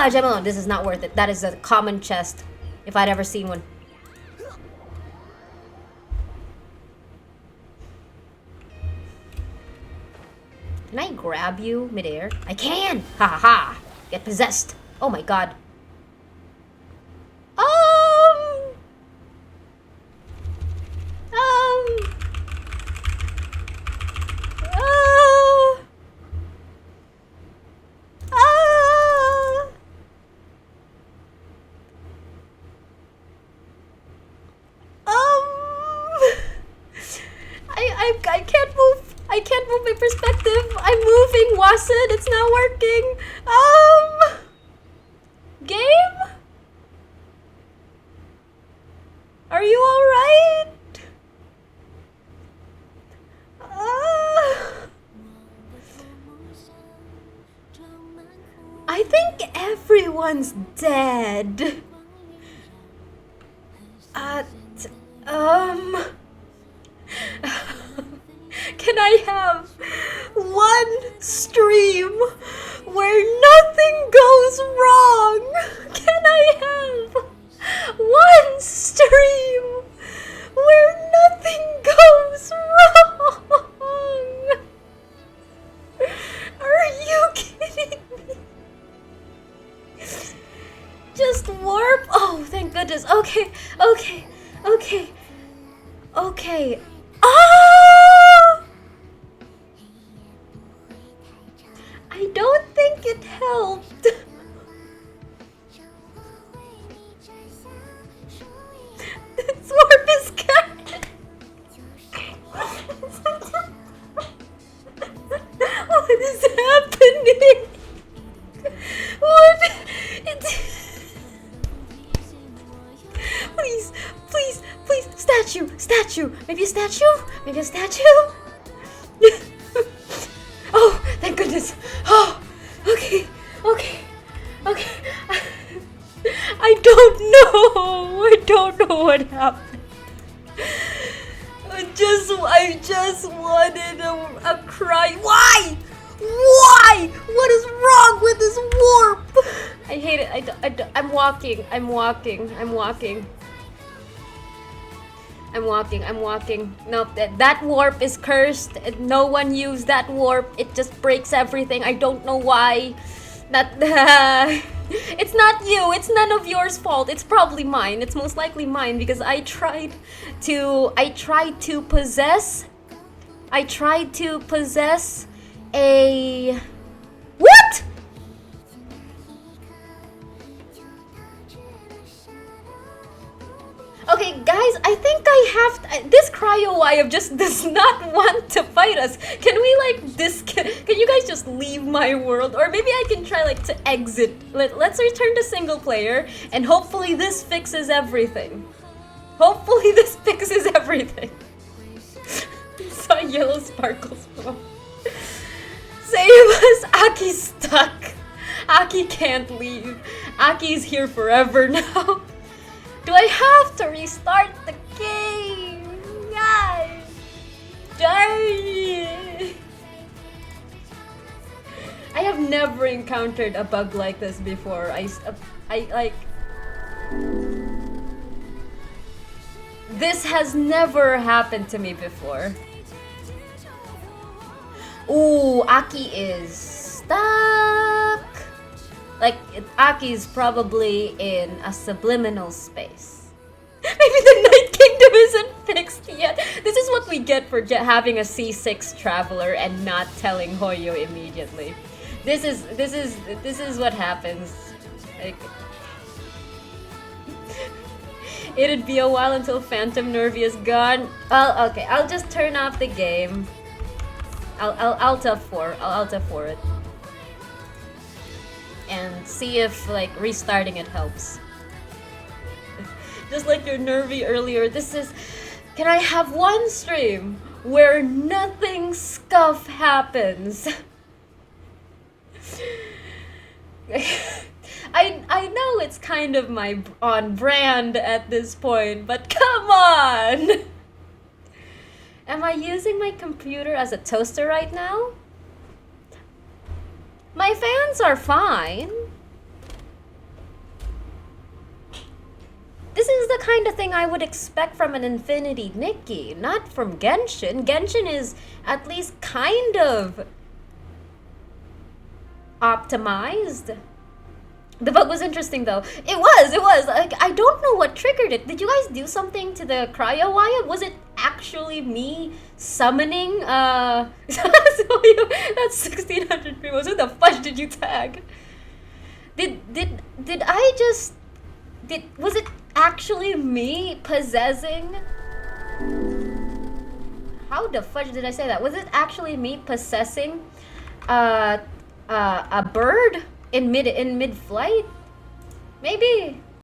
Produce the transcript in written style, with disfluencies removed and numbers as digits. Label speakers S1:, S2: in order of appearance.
S1: a gem alone. This is not worth it. That is a common chest, if I'd ever seen one. Can I grab you midair? I can! Ha ha ha! Get possessed! Oh my god. Um... I can't move. I can't move my perspective. I'm moving, Wasid. It's not working. Game? Are you alright? I think everyone's dead. Can I have one stream where nothing goes wrong? Can I have one stream where nothing goes wrong? Are you kidding me? Just warp? Oh, thank goodness. Okay. I don't think it helped. This warp is good. What is happening? What? Please, statue. Maybe a statue? Oh, thank goodness. Oh, okay. I don't know what happened. I just wanted a cry. Why? What is wrong with this warp? I hate it. I'm walking. No, that warp is cursed. No one used that warp. It just breaks everything. I don't know why. It's not you. It's none of yours fault. It's probably mine. It's most likely mine because I tried to possess a... What? Okay, guys, I think I have to, this cryo-wire just does not want to fight us. Can we can you guys just leave my world? Or maybe I can try to exit. Let's return to single player and hopefully this fixes everything. Saw yellow sparkles. Save us! Aki's stuck. Aki can't leave. Aki's here forever now. Do I have to restart the game? Guys! I have never encountered a bug like this before. This has never happened to me before. Ooh, Aki is stuck. Aki's probably in a subliminal space. Maybe the Night Kingdom isn't fixed yet. This is what we get for having a C6 traveler and not telling Hoyo immediately. This is what happens. It'd be a while until Phantom Nervy is gone. Well, okay, I'll just turn off the game. I'll Alt F4. I'll Alt F4 it. And see if restarting it helps. Just like your Nervy earlier, this is... Can I have one stream where nothing scuff happens? I know it's kind of my on brand at this point, but come on! Am I using my computer as a toaster right now? My fans are fine. kind of thing I would expect from an Infinity Nikki, not from Genshin. Genshin is at least kind of optimized. The bug was interesting though. It was. Like, I don't know what triggered it. Did you guys do something to the cryo wire? Was it actually me summoning so that's 1600 people. Who the fudge did you tag? Did I just was it actually me possessing? How the fudge did I say that? Was it actually me possessing a bird in mid flight? Maybe